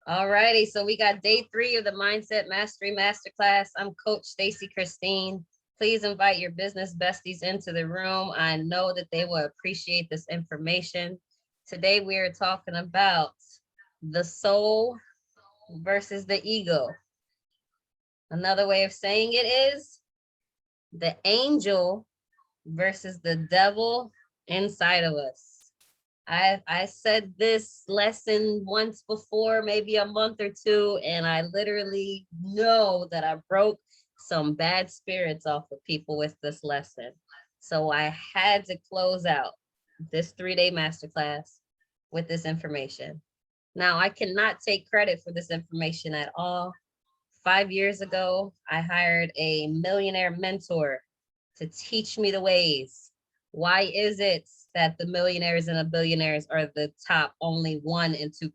All righty, so we got day 3 of the Mindset Mastery Masterclass. I'm Coach Stacy Christine. Please invite your business besties into the room. I know that they will appreciate this information. Today we are talking about the soul versus the ego. Another way of saying it is the angel versus the devil inside of us. I said this lesson once before, maybe a month or two, and I literally know that I broke some bad spirits off of people with this lesson. So I had to close out this 3-day masterclass with this information. Now, I cannot take credit for this information at all. 5 years ago, I hired a millionaire mentor to teach me the ways. Why is it that the millionaires and the billionaires are the top only 1% and 2%?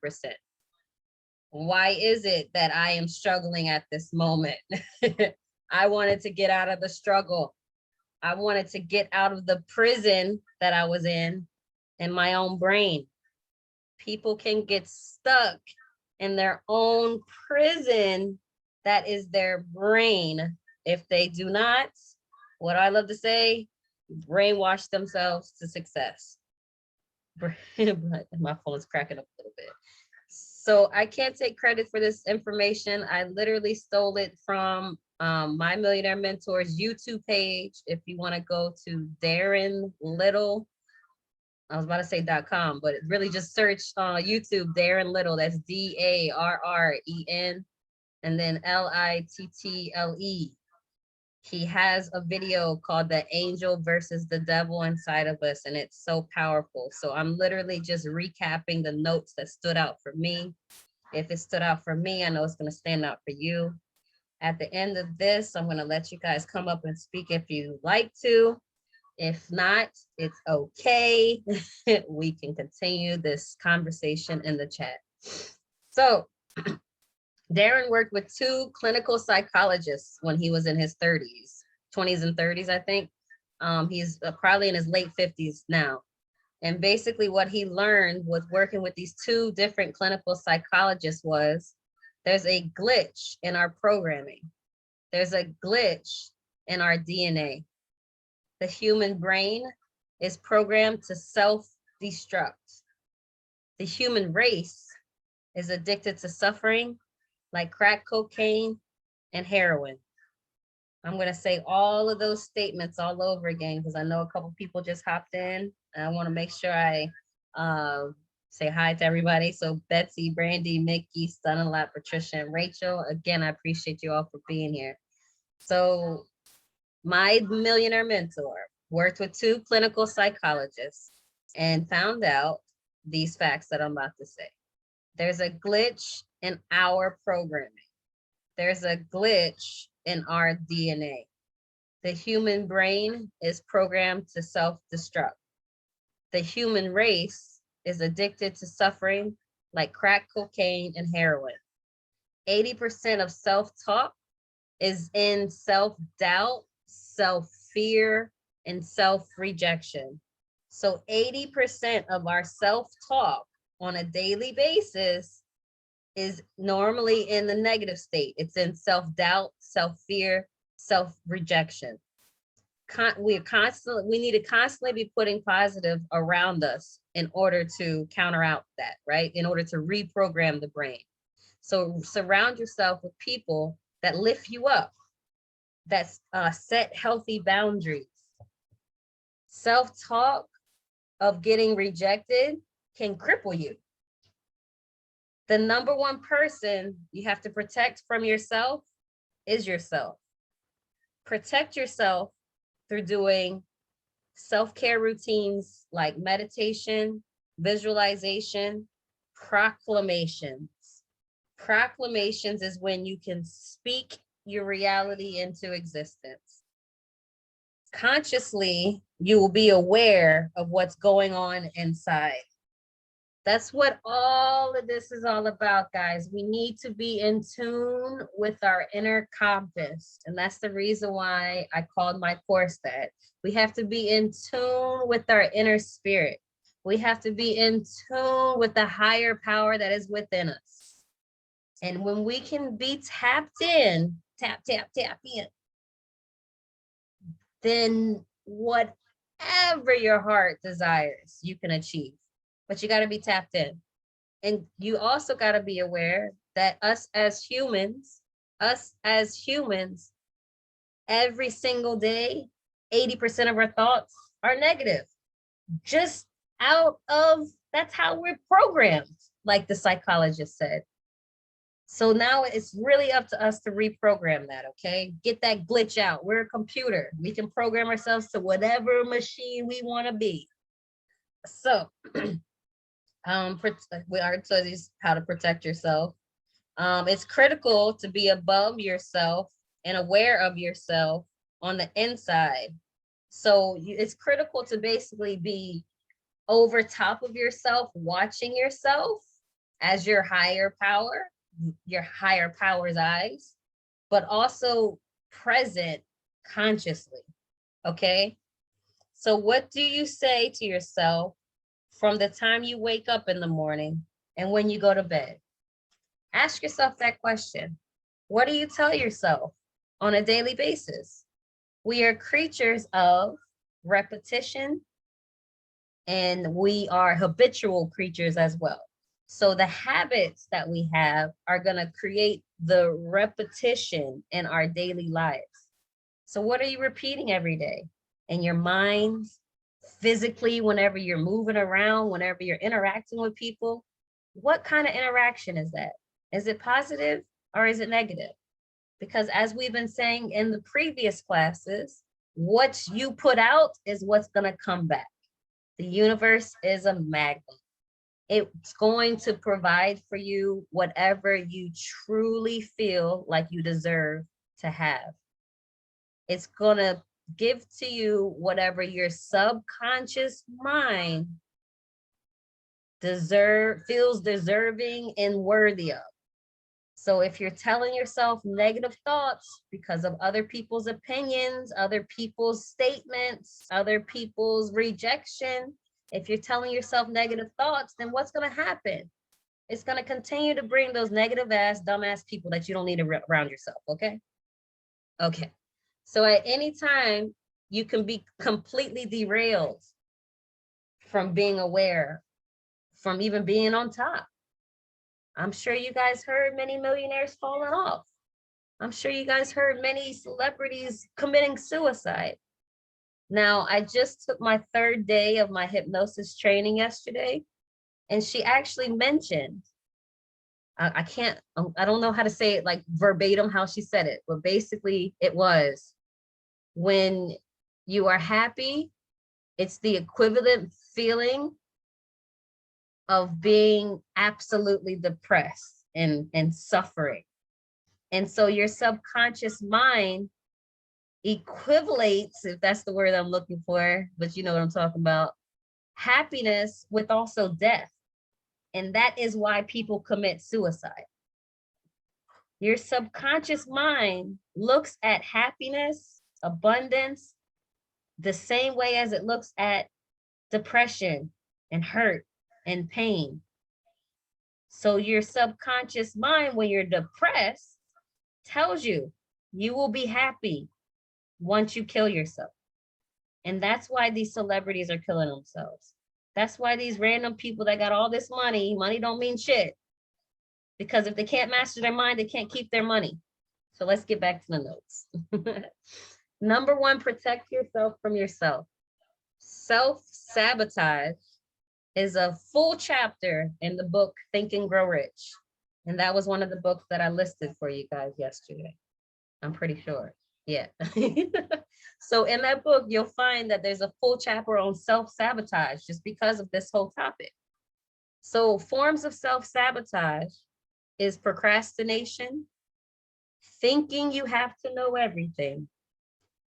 Why is it that I am struggling at this moment? I wanted to get out of the struggle. I wanted to get out of the prison that I was in my own brain. People can get stuck in their own prison that is their brain if they do not, what I love to say, brainwash themselves to success. My phone is cracking up a little bit. So I can't take credit for this information. I literally stole it from my Millionaire Mentor's YouTube page. If you want to go to Darren Little, I was about to say .com, but really just search YouTube Darren Little. That's DARREN and then LITTLE. He has a video called The Angel versus the Devil Inside of Us, and it's so powerful. So I'm literally just recapping the notes that stood out for me. If it stood out for me, I know it's going to stand out for you. At the end of this, I'm going to let you guys come up and speak if you like to. If not, it's okay. We can continue this conversation in the chat. So Darren worked with 2 clinical psychologists when he was in his 20s and 30s, I think. He's probably in his late 50s now. And basically what he learned with working with these 2 different clinical psychologists was there's a glitch in our programming. There's a glitch in our DNA. The human brain is programmed to self-destruct. The human race is addicted to suffering like crack cocaine and heroin. I'm going to say all of those statements all over again because I know a couple people just hopped in. And I want to make sure I say hi to everybody. So Betsy, Brandy, Mickey, Stunalot, Patricia, and Rachel. Again, I appreciate you all for being here. So my millionaire mentor worked with 2 clinical psychologists and found out these facts that I'm about to say. There's a glitch in our programming. There's a glitch in our DNA. The human brain is programmed to self-destruct. The human race is addicted to suffering like crack cocaine and heroin. 80% of self-talk is in self-doubt, self-fear, and self-rejection. So 80% of our self-talk on a daily basis is normally in the negative state. It's in self-doubt, self-fear, self-rejection. We need to constantly be putting positive around us in order to counteract that, right? In order to reprogram the brain. So surround yourself with people that lift you up, that set healthy boundaries. Self-talk of getting rejected can cripple you. The number 1 person you have to protect from yourself is yourself. Protect yourself through doing self-care routines like meditation, visualization, proclamations. Proclamations is when you can speak your reality into existence. Consciously, you will be aware of what's going on inside. That's what all of this is all about, guys. We need to be in tune with our inner compass. And that's the reason why I called my course that. We have to be in tune with our inner spirit. We have to be in tune with the higher power that is within us. And when we can be tapped in, tap, tap, tap in, then whatever your heart desires, you can achieve. But you got to be tapped in. And you also got to be aware that us as humans, every single day, 80% of our thoughts are negative. Just out of, that's how we're programmed, like the psychologist said. So now it's really up to us to reprogram that, okay? Get that glitch out. We're a computer. We can program ourselves to whatever machine we want to be. So, we are studying how to protect yourself. It's critical to be above yourself and aware of yourself on the inside. So it's critical to basically be over top of yourself, watching yourself as your higher power's eyes, but also present consciously. Okay. So what do you say to yourself from the time you wake up in the morning and when you go to bed? Ask yourself that question. What do you tell yourself on a daily basis? We are creatures of repetition, and we are habitual creatures as well. So the habits that we have are going to create the repetition in our daily lives. So what are you repeating every day? In your mind, physically, whenever you're moving around, whenever you're interacting with people? What kind of interaction is that? Is it positive or is it negative? Because as we've been saying in the previous classes, what you put out is what's going to come back. The universe is a magnet. It's going to provide for you whatever you truly feel like you deserve to have. It's going to give to you whatever your subconscious mind feels deserving and worthy of. So if you're telling yourself negative thoughts because of other people's opinions, other people's statements, other people's rejection, if you're telling yourself negative thoughts, then what's going to happen? It's going to continue to bring those negative ass, dumbass people that you don't need around yourself. Okay. Okay. So at any time, you can be completely derailed from being aware, from even being on top. I'm sure you guys heard many millionaires falling off. I'm sure you guys heard many celebrities committing suicide. Now, I just took my 3rd day of my hypnosis training yesterday, and she actually mentioned, I don't know how to say it like verbatim how she said it, but basically it was, when you are happy, it's the equivalent feeling of being absolutely depressed and suffering. And so your subconscious mind equivalates, if that's the word I'm looking for, but you know what I'm talking about, happiness with also death. And that is why people commit suicide. Your subconscious mind looks at happiness, abundance, the same way as it looks at depression and hurt and pain. So your subconscious mind, when you're depressed, tells you you will be happy once you kill yourself. And that's why these celebrities are killing themselves. That's why these random people that got all this money don't mean shit. Because if they can't master their mind, they can't keep their money. So let's get back to the notes. Number 1, protect yourself from yourself. Self-sabotage is a full chapter in the book Think and Grow Rich. And that was one of the books that I listed for you guys yesterday. I'm pretty sure. Yeah. So in that book, you'll find that there's a full chapter on self-sabotage just because of this whole topic. So forms of self-sabotage is procrastination, thinking you have to know everything,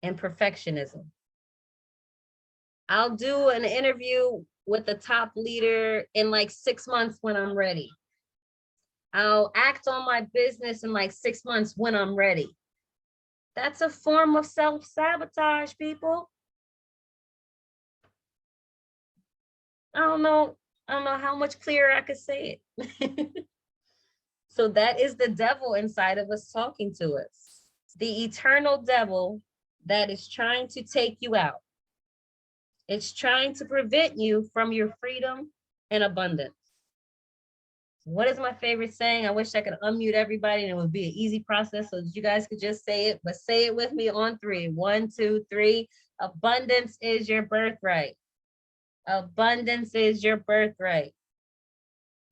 and perfectionism. I'll do an interview with a top leader in like 6 months when I'm ready. I'll act on my business in like 6 months when I'm ready. That's a form of self-sabotage, people. I don't know how much clearer I could say it. So that is the devil inside of us talking to us. The eternal devil that is trying to take you out. It's trying to prevent you from your freedom and abundance. What is my favorite saying? I wish I could unmute everybody and it would be an easy process so that you guys could just say it, but say it with me on 3. 1, 2, 3. Abundance is your birthright. Abundance is your birthright.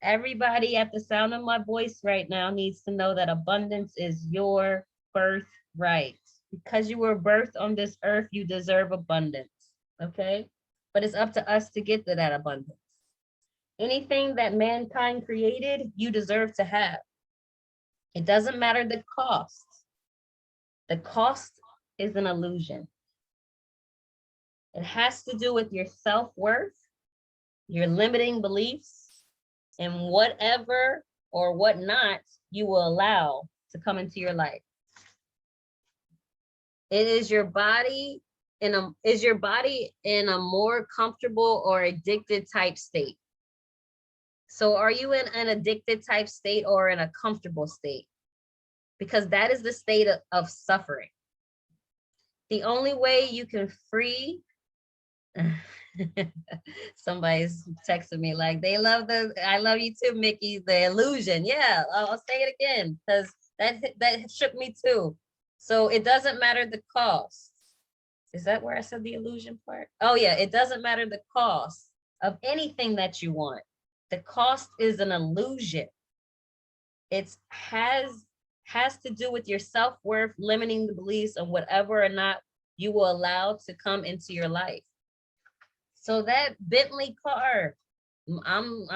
Everybody at the sound of my voice right now needs to know that abundance is your birthright. Because you were birthed on this earth, you deserve abundance. Okay? But it's up to us to get to that abundance. Anything that mankind created, you deserve to have. It doesn't matter the cost. The cost is an illusion. It has to do with your self-worth, your limiting beliefs, and whatever or what not you will allow to come into your life. It is your body in a more comfortable or addicted type state? So are you in an addicted type state or in a comfortable state? Because that is the state of suffering. The only way you can free, somebody's texting me like, they love I love you too, Mickey, the illusion. Yeah, I'll say it again, because that shook me too. So it doesn't matter the cost. Is that where I said the illusion part? Oh yeah, it doesn't matter the cost of anything that you want. The cost is an illusion. It has to do with your self-worth, limiting the beliefs of whatever or not you will allow to come into your life. So that Bentley car, I'm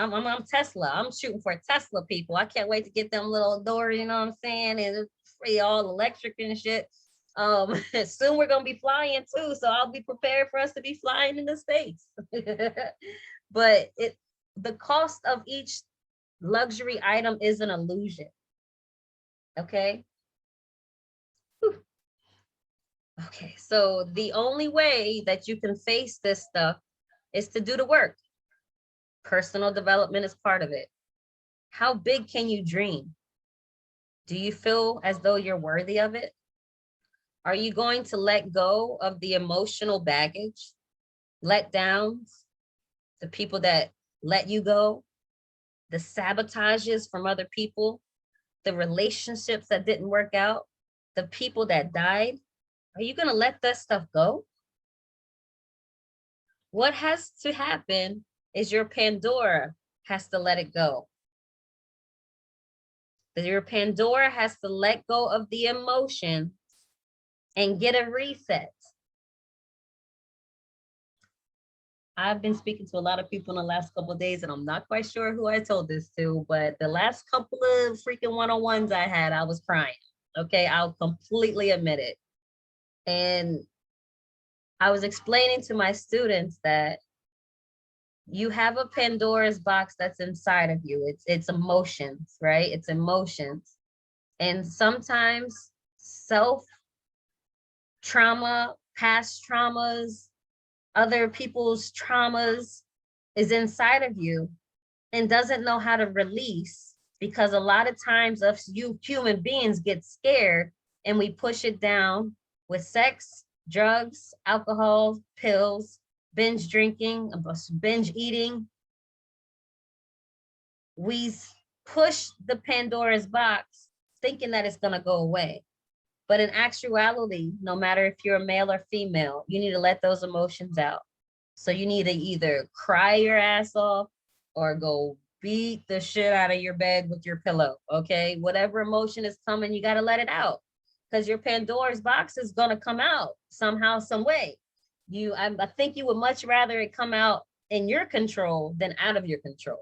Tesla. I'm shooting for Tesla, people. I can't wait to get them little doors, you know what I'm saying? And it's free, all electric and shit. Soon we're gonna be flying too, so I'll be prepared for us to be flying in the space. But the cost of each luxury item is an illusion. Okay. Whew. Okay, so the only way that you can face this stuff is to do the work. Personal development is part of it. How big can you dream? Do you feel as though you're worthy of it? Are you going to let go of the emotional baggage, let downs, the people that let you go, the sabotages from other people, the relationships that didn't work out, the people that died? Are you going to let that stuff go? What has to happen is your Pandora has to let it go. Your Pandora has to let go of the emotion and get a reset. I've been speaking to a lot of people in the last couple of days, and I'm not quite sure who I told this to, but the last couple of freaking one-on-ones I had, I was crying. Okay, I'll completely admit it. And I was explaining to my students that you have a Pandora's box that's inside of you. It's emotions, right? It's emotions. And sometimes self-trauma, past traumas, other people's traumas is inside of you and doesn't know how to release, because a lot of times us human beings get scared and we push it down with sex, drugs, alcohol, pills, binge drinking, binge eating. We push the Pandora's box thinking that it's going to go away. But in actuality, no matter if you're a male or female, you need to let those emotions out. So you need to either cry your ass off or go beat the shit out of your bed with your pillow, okay? Whatever emotion is coming, you got to let it out, because your Pandora's box is going to come out somehow, some way. I think you would much rather it come out in your control than out of your control.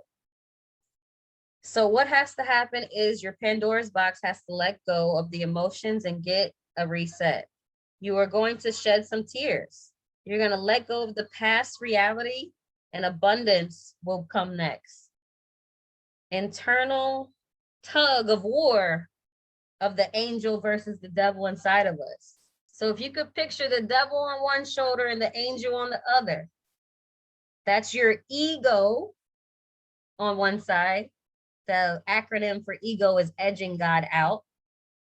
So what has to happen is your Pandora's box has to let go of the emotions and get a reset. You are going to shed some tears. You're going to let go of the past reality, and abundance will come next. Internal tug of war of the angel versus the devil inside of us. So if you could picture the devil on one shoulder and the angel on the other, that's your ego on one side, The acronym for ego is edging God out.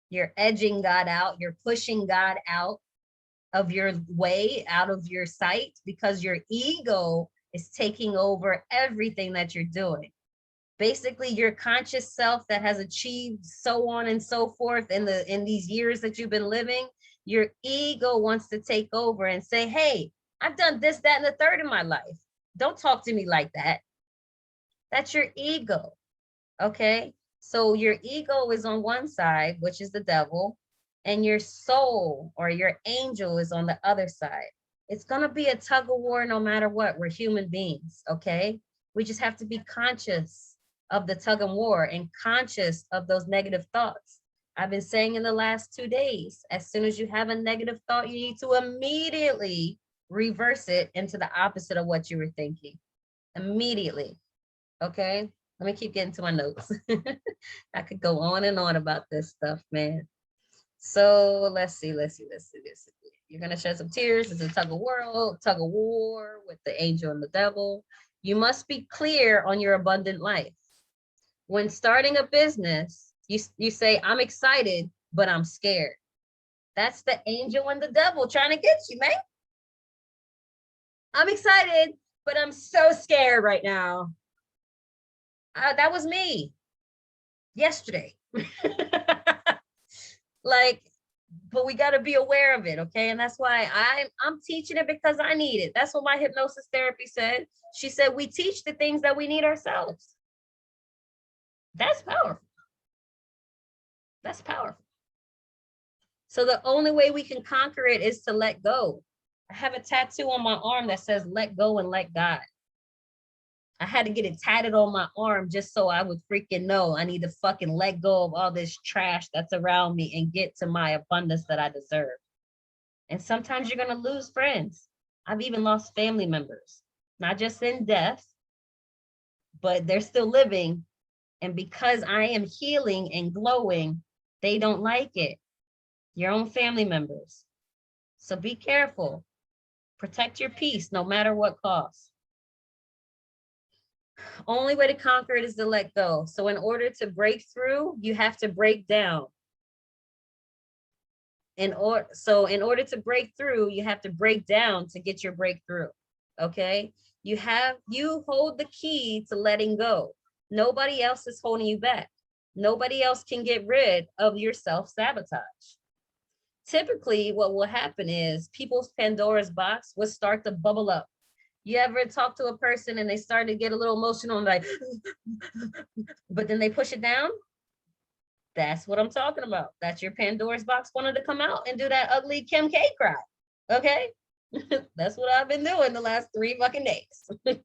You're edging God out. You're pushing God out of your way, out of your sight, because your ego is taking over everything that you're doing. Basically, your conscious self that has achieved so on and so forth in these years that you've been living, your ego wants to take over and say, hey, I've done this, that, and the third in my life. Don't talk to me like that. That's your ego. Okay. So your ego is on one side, which is the devil, and your soul or your angel is on the other side. It's going to be a tug of war no matter what. We're human beings. Okay. We just have to be conscious of the tug of war and conscious of those negative thoughts. I've been saying in the last 2 days, as soon as you have a negative thought, you need to immediately reverse it into the opposite of what you were thinking. Immediately. Okay. Let me keep getting to my notes. I could go on and on about this stuff, man. So let's see. You're gonna shed some tears. It's a tug of war with the angel and the devil. You must be clear on your abundant life. When starting a business, you say, I'm excited, but I'm scared. That's the angel and the devil trying to get you, man. I'm excited, but I'm so scared right now. That was me yesterday. Like, but we got to be aware of it, okay? And that's why I'm teaching it, because I need it. That's what my hypnosis therapy said. She said we teach the things that we need ourselves. That's powerful. That's powerful. So the only way we can conquer it is to let go. I have a tattoo on my arm that says let go and let God. I had to get it tatted on my arm just so I would freaking know I need to fucking let go of all this trash that's around me and get to my abundance that I deserve. And sometimes you're going to lose friends. I've even lost family members, not just in death, but they're still living. And because I am healing and glowing, they don't like it. Your own family members. So be careful. Protect your peace no matter what cost. Only way to conquer it is to let go. So in order to break through, you have to break down. In order to break through, you have to break down to get your breakthrough. Okay? You hold the key to letting go. Nobody else is holding you back. Nobody else can get rid of your self-sabotage. Typically, what will happen is people's Pandora's box will start to bubble up. You ever talk to a person and they start to get a little emotional and like, but then they push it down? That's what I'm talking about. That's your Pandora's box wanted to come out and do that ugly Kim K cry. Okay? That's what I've been doing the last 3 fucking days.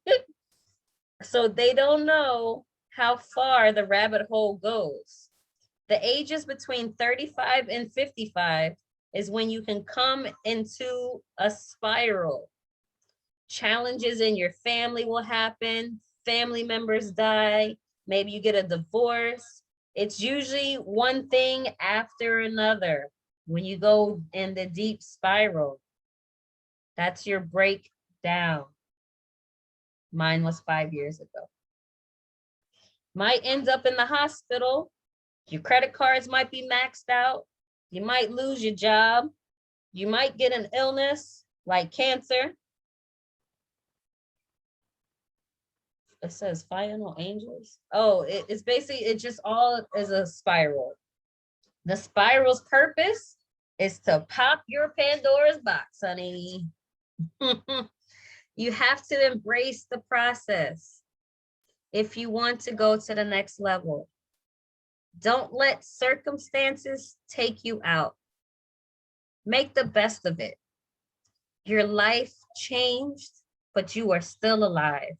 So they don't know how far the rabbit hole goes. The ages between 35 and 55 is when you can come into a spiral. Challenges in your family will happen. Family members die. Maybe you get a divorce. It's usually one thing after another when you go in the deep spiral. That's your breakdown. Mine was 5 years ago. Might end up in the hospital. Your credit cards might be maxed out. You might lose your job. You might get an illness like cancer. It says final angels. Oh, it's basically, it just all is a spiral. The spiral's purpose is to pop your Pandora's box, honey. You have to embrace the process if you want to go to the next level. Don't let circumstances take you out. Make the best of it. Your life changed, but you are still alive.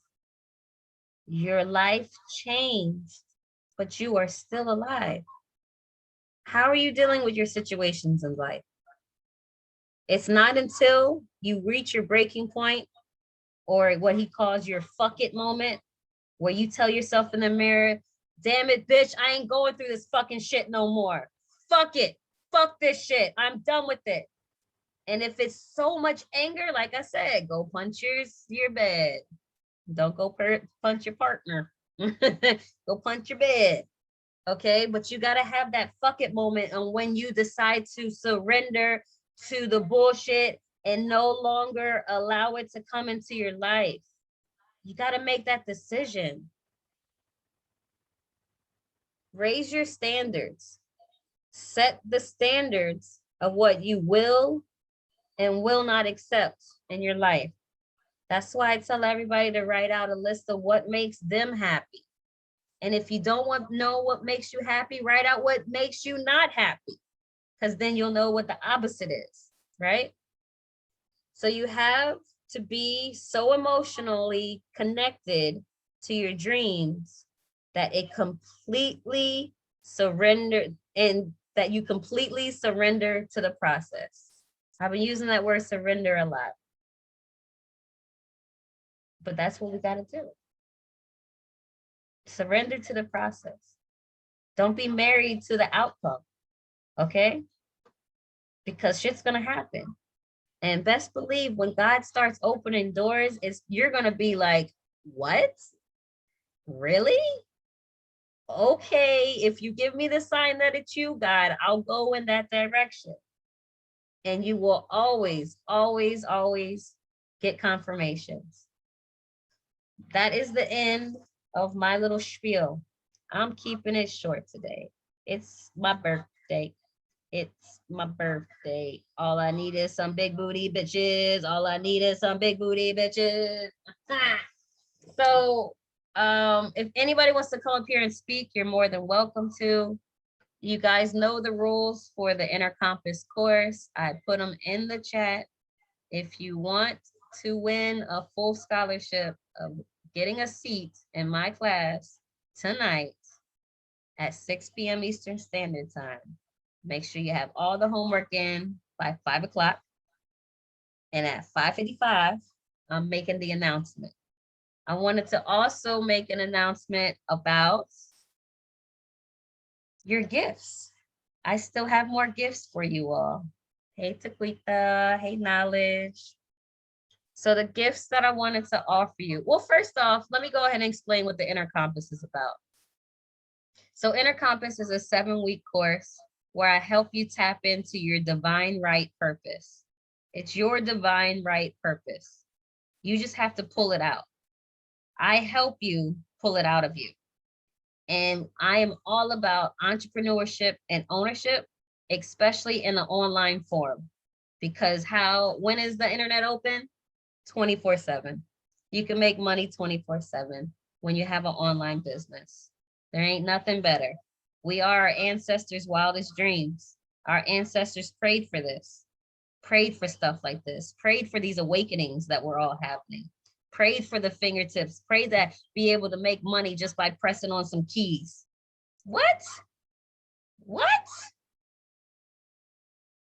Your life changed, but you are still alive. How are you dealing with your situations in life? It's not until you reach your breaking point, or what he calls your fuck it moment, where you tell yourself in the mirror, damn it, bitch, I ain't going through this fucking shit no more. Fuck it. Fuck this shit. I'm done with it. And if it's so much anger, like I said, go punch your bed. Don't go punch your partner. Go punch your bed. Okay, but you got to have that fuck it moment, and when you decide to surrender to the bullshit and no longer allow it to come into your life, you got to make that decision. Raise your standards. Set the standards of what you will and will not accept in your life. That's why I tell everybody to write out a list of what makes them happy. And if you don't want to know what makes you happy, write out what makes you not happy, because then you'll know what the opposite is, right? So you have to be so emotionally connected to your dreams that it completely surrender and that you completely surrender to the process. I've been using that word surrender a lot, but that's what we got to do. Surrender to the process. Don't be married to the outcome, okay? Because shit's gonna happen. And best believe when God starts opening doors, you're gonna be like, what? Really? Okay, if you give me the sign that it's you, God, I'll go in that direction. And you will always, always, always get confirmations. That is the end of my little spiel. I'm keeping it short today. It's my birthday. It's my birthday. All I need is some big booty bitches. All I need is some big booty bitches. So if anybody wants to come up here and speak, you're more than welcome to. You guys know the rules for the Inner Compass course. I put them in the chat. If you want to win a full scholarship of getting a seat in my class tonight at 6 p.m. Eastern Standard Time, make sure you have all the homework in by 5 o'clock. And at 5:55, I'm making the announcement. I wanted to also make an announcement about your gifts. I still have more gifts for you all. Hey, Taquita. Hey, Knowledge. So the gifts that I wanted to offer you. Well, first off, let me go ahead and explain what the Inner Compass is about. So Inner Compass is a 7-week course where I help you tap into your divine right purpose. It's your divine right purpose. You just have to pull it out. I help you pull it out of you. And I am all about entrepreneurship and ownership, especially in the online form. Because when is the internet open? 24/7. You can make money 24/7 when you have an online business. There ain't nothing better. We are our ancestors' wildest dreams. Our ancestors prayed for this, prayed for stuff like this, prayed for these awakenings that were all happening, prayed for the fingertips, prayed that be able to make money just by pressing on some keys. What?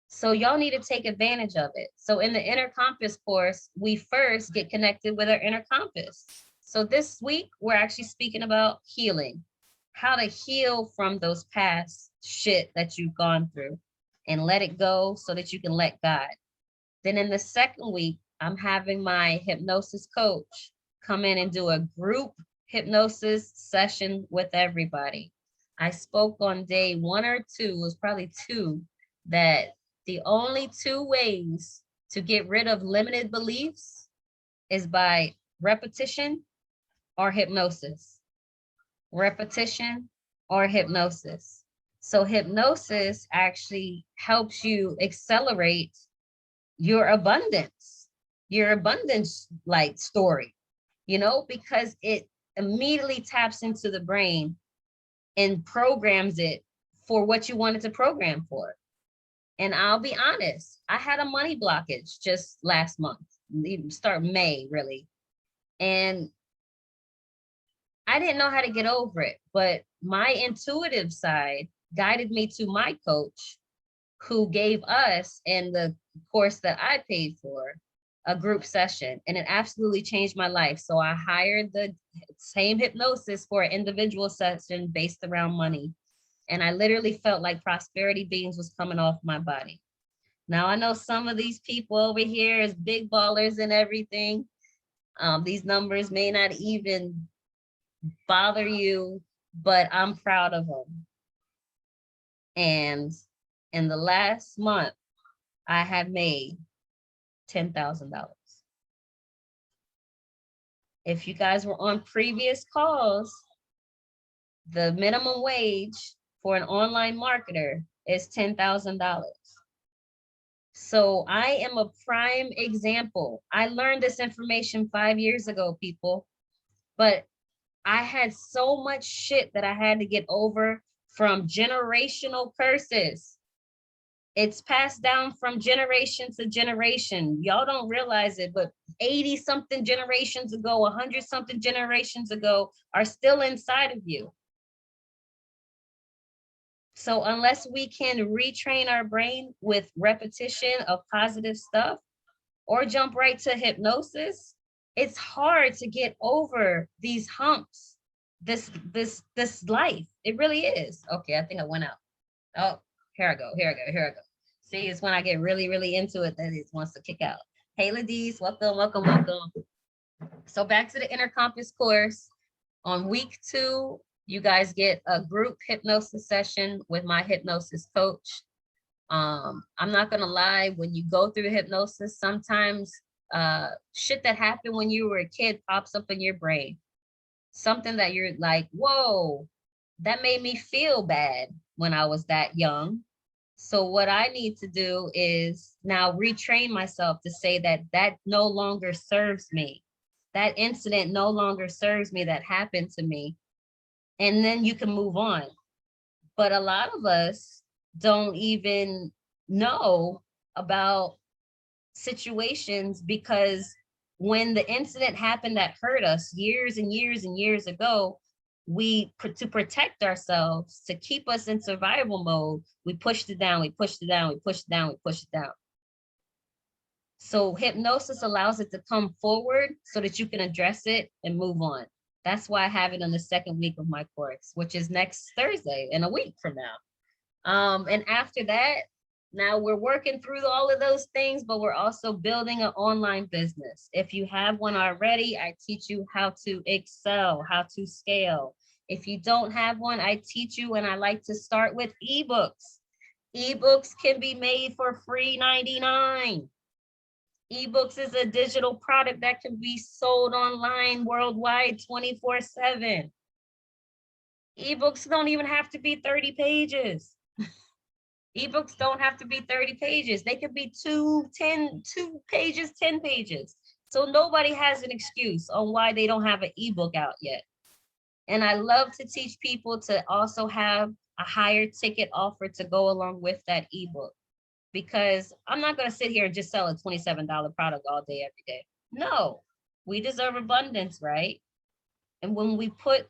So y'all need to take advantage of it. So in the Inner Compass course, we first get connected with our inner compass. So this week, we're actually speaking about healing, how to heal from those past shit that you've gone through and let it go so that you can let God. Then in the second week, I'm having my hypnosis coach come in and do a group hypnosis session with everybody. I spoke on day 1 or 2, it was probably 2, that the only 2 ways to get rid of limited beliefs is by repetition or hypnosis. Repetition or hypnosis. So hypnosis actually helps you accelerate your abundance like story, because it immediately taps into the brain and programs it for what you wanted to program for. And I'll be honest, I had a money blockage just last month, start May really. And I didn't know how to get over it, but my intuitive side guided me to my coach, who gave us, in the course that I paid for, a group session, and it absolutely changed my life. So I hired the same hypnosis for an individual session based around money. And I literally felt like prosperity beams was coming off my body. Now I know some of these people over here is big ballers and everything. These numbers may not even bother you, but I'm proud of them. And in the last month, I had made $10,000. If you guys were on previous calls, the minimum wage for an online marketer is $10,000. So I am a prime example. I learned this information 5 years ago, people, but I had so much shit that I had to get over from generational curses. It's passed down from generation to generation. Y'all don't realize it, but 80 something generations ago, 100 something generations ago are still inside of you. So unless we can retrain our brain with repetition of positive stuff or jump right to hypnosis, it's hard to get over these humps, this life. It really is. Okay, I think I went out. Oh, here I go. See, it's when I get really, really into it that it wants to kick out. Hey, ladies, welcome. So back to the Inner Compass course. On week 2, you guys get a group hypnosis session with my hypnosis coach. I'm not gonna lie, when you go through hypnosis, sometimes shit that happened when you were a kid pops up in your brain. Something that you're like, whoa, that made me feel bad when I was that young. So what I need to do is now retrain myself to say that that no longer serves me. That incident no longer serves me, that happened to me. And then you can move on. But a lot of us don't even know about situations, because when the incident happened that hurt us years and years and years ago, to protect ourselves, to keep us in survival mode, we pushed it down. So hypnosis allows it to come forward so that you can address it and move on. That's why I have it on the second week of my course, which is next Thursday, in a week from now. And after that, now we're working through all of those things, but we're also building an online business. If you have one already, I teach you how to excel, how to scale. If you don't have one, I teach you, and I like to start with ebooks. Ebooks can be made for free 99. Ebooks is a digital product that can be sold online worldwide 24/7. Ebooks don't even have to be 30 pages. Ebooks don't have to be 30 pages. They could be 2 pages, 10 pages. So nobody has an excuse on why they don't have an ebook out yet. And I love to teach people to also have a higher ticket offer to go along with that ebook, because I'm not going to sit here and just sell a $27 product all day, every day. No, we deserve abundance, right? And when we put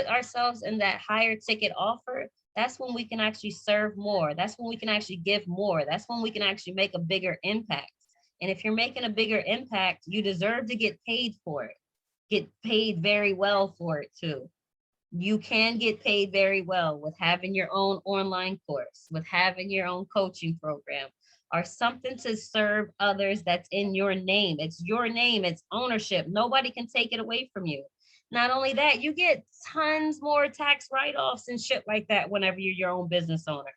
ourselves in that higher ticket offer, that's when we can actually serve more. That's when we can actually give more. That's when we can actually make a bigger impact. And if you're making a bigger impact, you deserve to get paid for it. Get paid very well for it too. You can get paid very well with having your own online course, with having your own coaching program, or something to serve others that's in your name. It's your name, it's ownership. Nobody can take it away from you. Not only that, you get tons more tax write-offs and shit like that whenever you're your own business owner.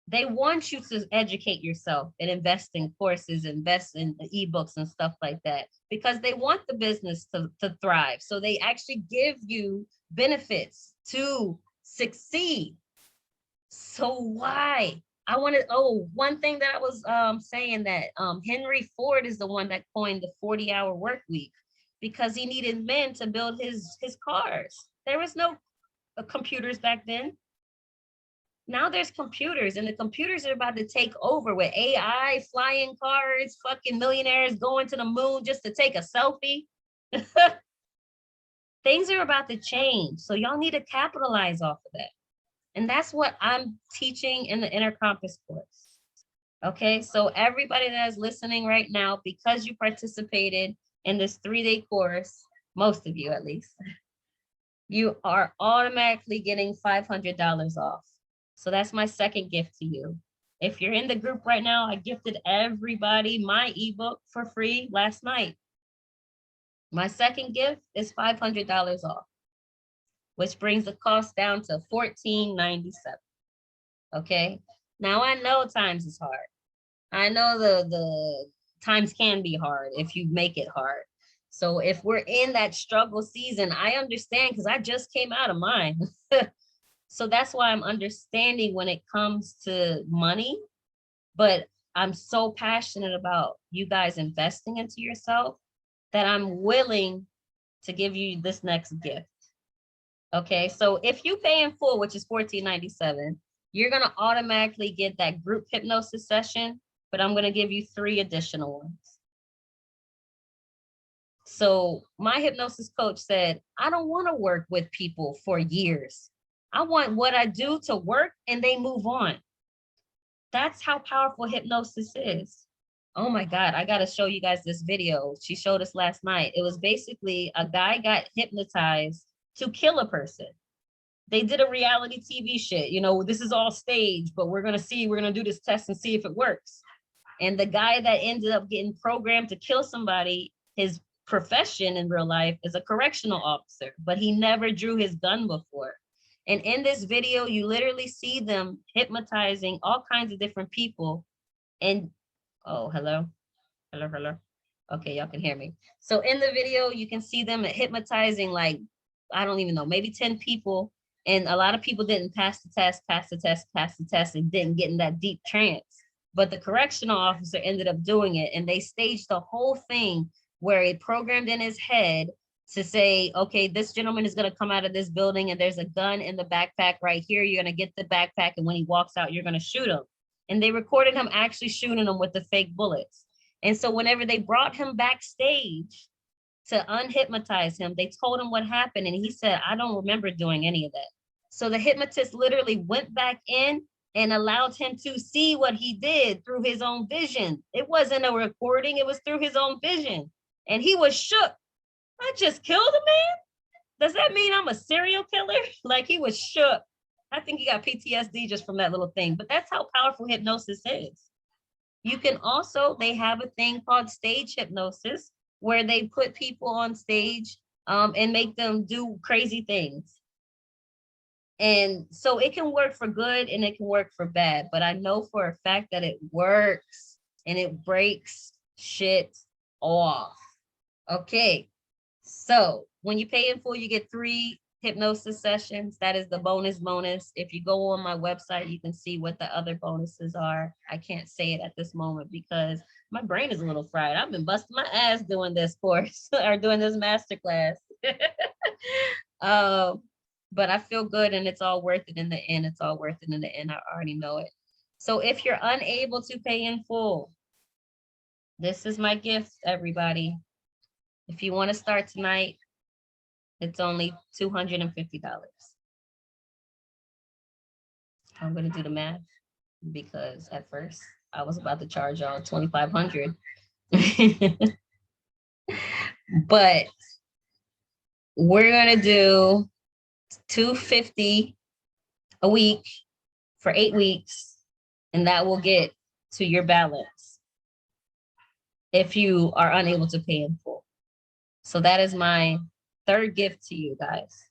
They want you to educate yourself and invest in courses, invest in ebooks and stuff like that, because they want the business to thrive. So they actually give you benefits to succeed. So why? I wanted, one thing that I was saying, that Henry Ford is the one that coined the 40-hour work week, because he needed men to build his cars. There was no computers back then. Now there's computers, and the computers are about to take over with AI, flying cars, fucking millionaires going to the moon just to take a selfie. Things are about to change. So y'all need to capitalize off of that. And that's what I'm teaching in the Inner Compass course. Okay, so everybody that is listening right now, because you participated in this 3-day course, most of you at least, you are automatically getting $500 off. So that's my second gift to you. If you're in the group right now, I gifted everybody my ebook for free last night. My second gift is $500 off, which brings the cost down to $14.97. Okay. Now I know times is hard. I know the times can be hard if you make it hard. So if we're in that struggle season, I understand because I just came out of mine. So that's why I'm understanding when it comes to money. But I'm so passionate about you guys investing into yourself that I'm willing to give you this next gift. Okay, so if you pay in full, which is $14.97, you're gonna automatically get that group hypnosis session, but I'm gonna give you 3 additional ones. So my hypnosis coach said, I don't want to work with people for years. I want what I do to work and they move on. That's how powerful hypnosis is. Oh my God, I got to show you guys this video. She showed us last night. It was basically a guy got hypnotized to kill a person. They did a reality TV shit. You know, this is all staged, but we're going to do this test and see if it works. And the guy that ended up getting programmed to kill somebody, his profession in real life is a correctional officer, but he never drew his gun before. And in this video, you literally see them hypnotizing all kinds of different people. And, oh, hello. Okay, y'all can hear me. So in the video, you can see them hypnotizing like, I don't even know, maybe 10 people. And a lot of people didn't pass the test, and didn't get in that deep trance. But the correctional officer ended up doing it, and they staged the whole thing where it programmed in his head to say, okay, this gentleman is going to come out of this building and there's a gun in the backpack right here. You're going to get the backpack, and when he walks out, you're going to shoot him. And they recorded him actually shooting him with the fake bullets. And so whenever they brought him backstage to unhypnotize him, they told him what happened. And he said, I don't remember doing any of that. So the hypnotist literally went back in and allowed him to see what he did through his own vision. It wasn't a recording, it was through his own vision. And he was shook. I just killed a man? Does that mean I'm a serial killer? Like, he was shook. I think he got PTSD just from that little thing. But that's how powerful hypnosis is. You can also, they have a thing called stage hypnosis where they put people on stage and make them do crazy things. And so it can work for good and it can work for bad, but I know for a fact that it works and it breaks shit off. Okay, so when you pay in full, you get 3 hypnosis sessions. That is the bonus. If you go on my website, you can see what the other bonuses are. I can't say it at this moment because my brain is a little fried. I've been busting my ass doing this course or doing this masterclass. But I feel good and it's all worth it in the end. It's all worth it in the end. I already know it. So if you're unable to pay in full, this is my gift, everybody. If you want to start tonight, it's only $250. I'm going to do the math because at first I was about to charge y'all $2,500. But we're going to do $250 a week for 8 weeks, and that will get to your balance if you are unable to pay in full. So that is my 3rd gift to you guys.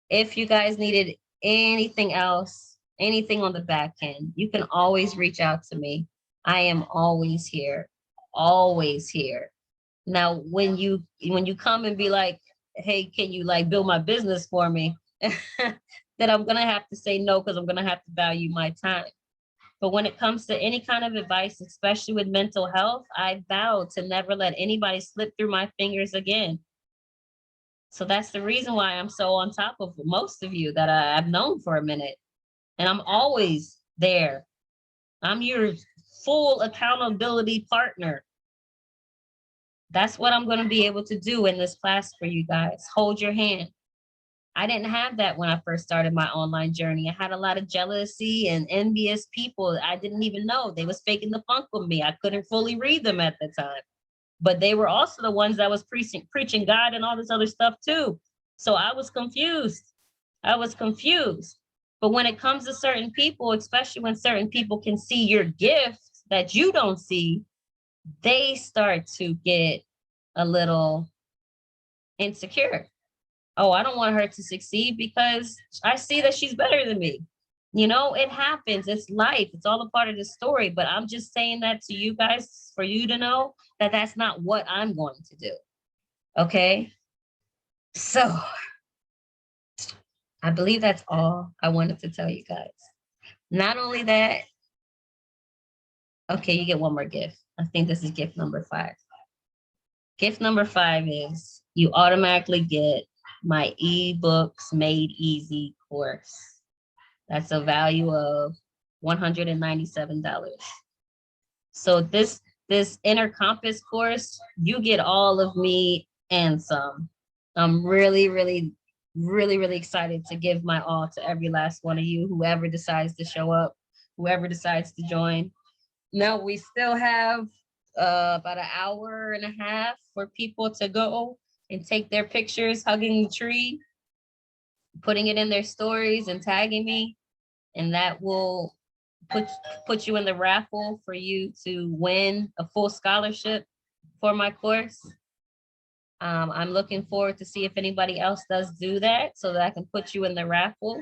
If you guys needed anything else, anything on the back end, you can always reach out to me. I am always here, always here. Now, when you come and be like, hey, can you like build my business for me? Then I'm gonna have to say no, because I'm gonna have to value my time. But when it comes to any kind of advice, especially with mental health, I vow to never let anybody slip through my fingers again. So that's the reason why I'm so on top of most of you that I've known for a minute. And I'm always there. I'm your full accountability partner. That's what I'm going to be able to do in this class for you guys. Hold your hand. I didn't have that when I first started my online journey. I had a lot of jealousy and envious people. I didn't even know. They was faking the funk with me. I couldn't fully read them at the time. But they were also the ones that was preaching God and all this other stuff too. So I was confused. But when it comes to certain people, especially when certain people can see your gift that you don't see, they start to get a little insecure. Oh, I don't want her to succeed because I see that she's better than me. You know, it happens. It's life. It's all a part of the story. But I'm just saying that to you guys for you to know that that's not what I'm going to do. Okay. So I believe that's all I wanted to tell you guys. Not only that, okay, you get one more gift. I think this is gift number 5. Gift number 5 is you automatically get my ebooks made easy course. That's a value of $197. So this inner compass course, you get all of me and some. I'm really excited to give my all to every last one of you, whoever decides to show up, whoever decides to join. Now we still have about an hour and a half for people to go and take their pictures hugging the tree, putting it in their stories and tagging me, and that will put you in the raffle for you to win a full scholarship for my course. I'm looking forward to see if anybody else does do that so that I can put you in the raffle.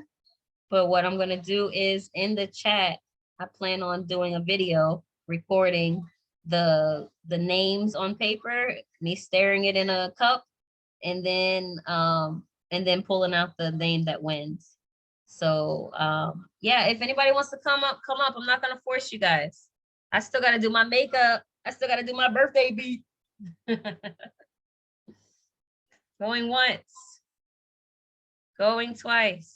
But what I'm going to do is in the chat, I plan on doing a video recording the names on paper, me staring it in a cup, and then pulling out the name that wins. So yeah, if anybody wants to come up, come up. I'm not gonna force you guys. I still gotta do my makeup. I still gotta do my birthday beat. Going once, going twice.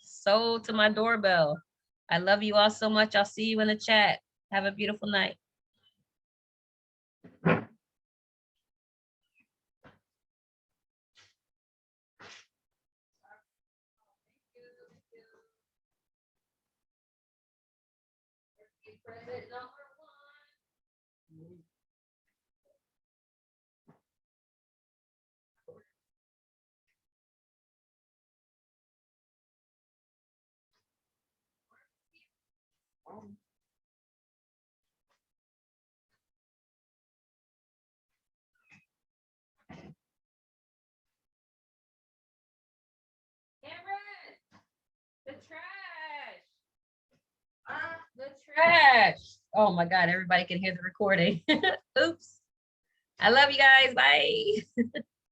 Sold to my doorbell. I love you all so much. I'll see you in the chat. Have a beautiful night. Present number 1. Cameron, the trash. The trash. Oh my God, everybody can hear the recording. Oops. I love you guys. Bye.